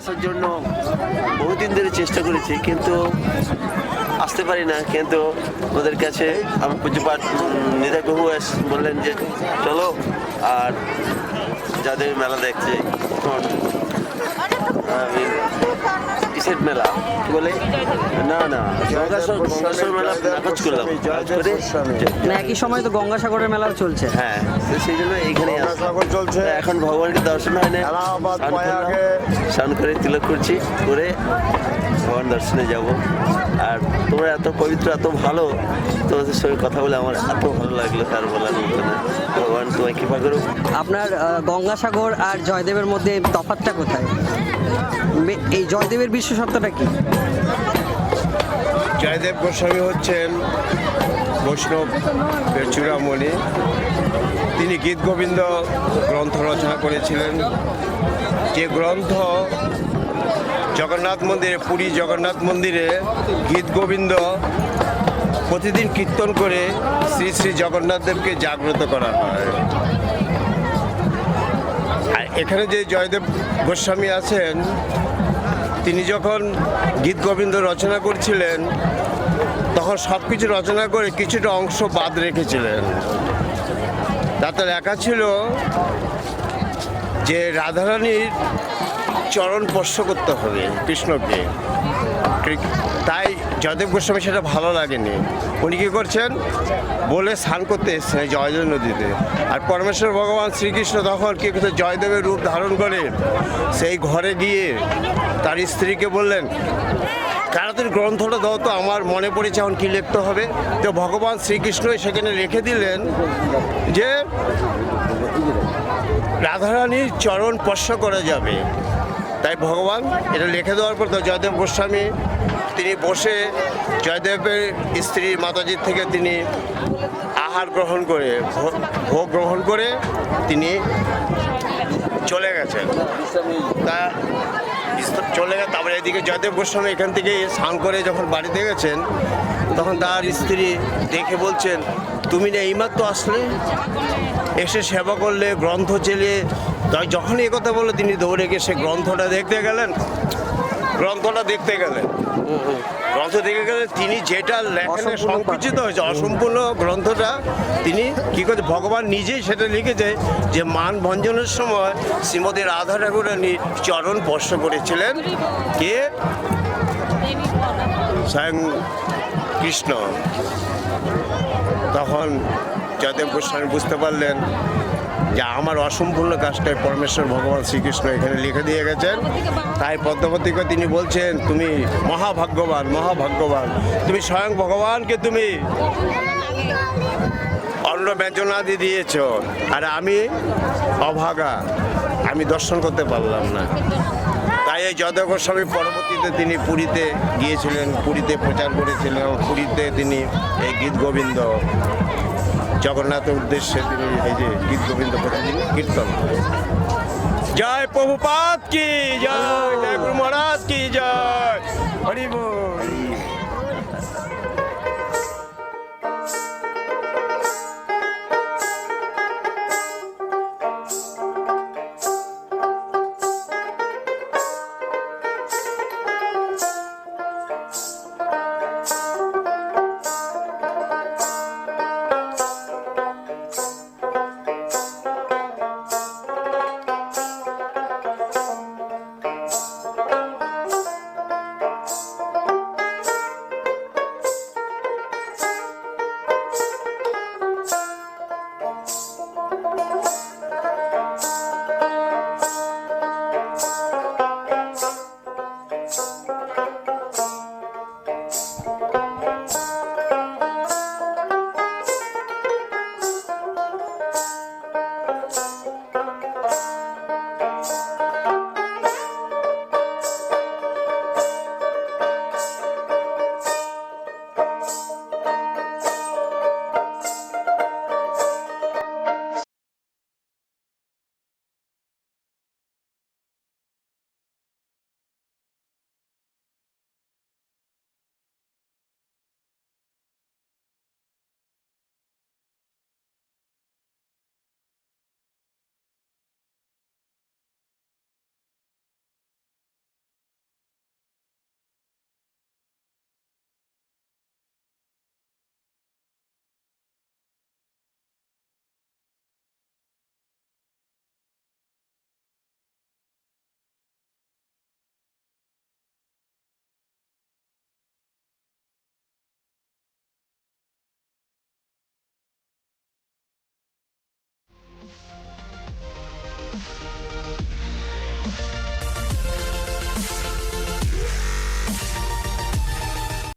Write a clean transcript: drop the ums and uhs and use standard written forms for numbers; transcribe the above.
আসার জন্য বহুদিন ধরে চেষ্টা করেছি, কিন্তু আসতে পারি না। কিন্তু ওদের কাছে আমি পূজ্যপাঠ নিধা প্রভু বললেন যে চলো আর যাদের মেলা দেখছে। আমি কিসের মেলা কি বলে না গঙ্গাসাগর মেলা নাকচ করলাম না, একই সময় তো গঙ্গাসাগরের মেলাও চলছে। হ্যাঁ, তো সেই জন্য এইখানে চলছে এখন ভগবানকে দর্শন হয় না, স্নান করে তিলক করছি, করে ভগবান দর্শনে যাব। আর তোমরা এত পবিত্র, এত ভালো, তোমাদের সঙ্গে কথা বলে আমার এত ভালো লাগলো, তার বলার মতো না। ভগবান তোমায় কৃপা করুক। আপনার গঙ্গাসাগর আর জয়দেবের মধ্যে তফাৎটা কোথায়? এই জয়দেবের বিশেষত্বটা কি? জয়দেব গোস্বামী হচ্ছেন বৈষ্ণব চূড়ামণি। তিনি গীত গোবিন্দ গ্রন্থ রচনা করেছিলেন, যে গ্রন্থ জগন্নাথ মন্দিরে, পুরী জগন্নাথ মন্দিরে গীত গোবিন্দ প্রতিদিন কীর্তন করে শ্রী শ্রী জগন্নাথ দেবকে জাগ্রত করা হয়। আর এখানে যে জয়দেব গোস্বামী আছেন, তিনি যখন গীত গোবিন্দ রচনা করছিলেন তখন সব কিছু রচনা করে কিছুটা অংশ বাদ রেখেছিলেন। তাতে লেখা ছিল যে রাধারানীর চরণ স্পর্শ করতে হবে কৃষ্ণকে। তাই জয়দেব গোস্বামী সেটা ভালো লাগেনি। উনি কী করছেন বলে স্নান করতে এসছেন জয়দেব নদীতে। আর পরমেশ্বর ভগবান শ্রীকৃষ্ণ তখন কী করছে, জয়দেবের রূপ ধারণ করে সেই ঘরে গিয়ে তার স্ত্রীকে বললেন, তাড়াতাড়ি গ্রন্থটা দাও তো, আমার মনে পড়েছে এখন কী লিখতে হবে। তো ভগবান শ্রীকৃষ্ণই সেখানে রেখে দিলেন যে রাধারানীর চরণ স্পর্শ করা যাবে। তাই ভগবান এটা লিখে দেওয়ার পর তো জয়দেব গোস্বামী তিনি বসে জয়দেবের স্ত্রী মাতাজির থেকে তিনি আহার গ্রহণ করে, ভোগ গ্রহণ করে তিনি চলে গেছেন। তা চলে গেছে। তারপরে এদিকে জয়দেব গোস্বামী এখান থেকে স্নান করে যখন বাড়িতে গেছেন, তখন তার স্ত্রী দেখে বলছেন, তুমি না এইমাত্র আসলে, এসে সেবা করলে, গ্রন্থ চেলে। তাই যখন এই কথা বললো তিনি দৌড়ে গিয়ে সে গ্রন্থটা দেখতে গেলেন। গ্রন্থ দেখে গেলে তিনি যেটা লেখনে সংকুচিত হয়েছে, অসম্পূর্ণ গ্রন্থটা তিনি কী করছে, ভগবান নিজেই সেটা লিখেছে যে মান ভঞ্জনের সময় শ্রীমতী রাধা ঠাকুরানী চরণ স্পর্শ করেছিলেন কে, স্বয়ং কৃষ্ণ। তখন জয়দেব গোস্বামী বুঝতে পারলেন যে আমার অসম্পূর্ণ কাজটাই পরমেশ্বর ভগবান শ্রীকৃষ্ণ এখানে লিখে দিয়ে গেছেন। তাই পদ্মপতিকে তিনি বলছেন, তুমি মহাভাগ্যবান, মহাভাগ্যবান, তুমি স্বয়ং ভগবানকে তুমি অন্ন ব্যঞ্জনাদি দিয়েছ, আর আমি অভাগা, আমি দর্শন করতে পারলাম না। তাই এই জয়দেব গোস্বামী পরবর্তীতে তিনি পুরীতে গিয়েছিলেন, পুরীতে প্রচার করেছিলেন। পুরীতে তিনি এই গীত গোবিন্দ জগন্নাথের উদ্দেশ্যে তিনি এই যে গীত গোবিন্দ প্রতিদিন কীর্তন করেন। জয় প্রভুপাদ কি জয়, জয় গুরু মহারাজ কি জয়, হরি বল।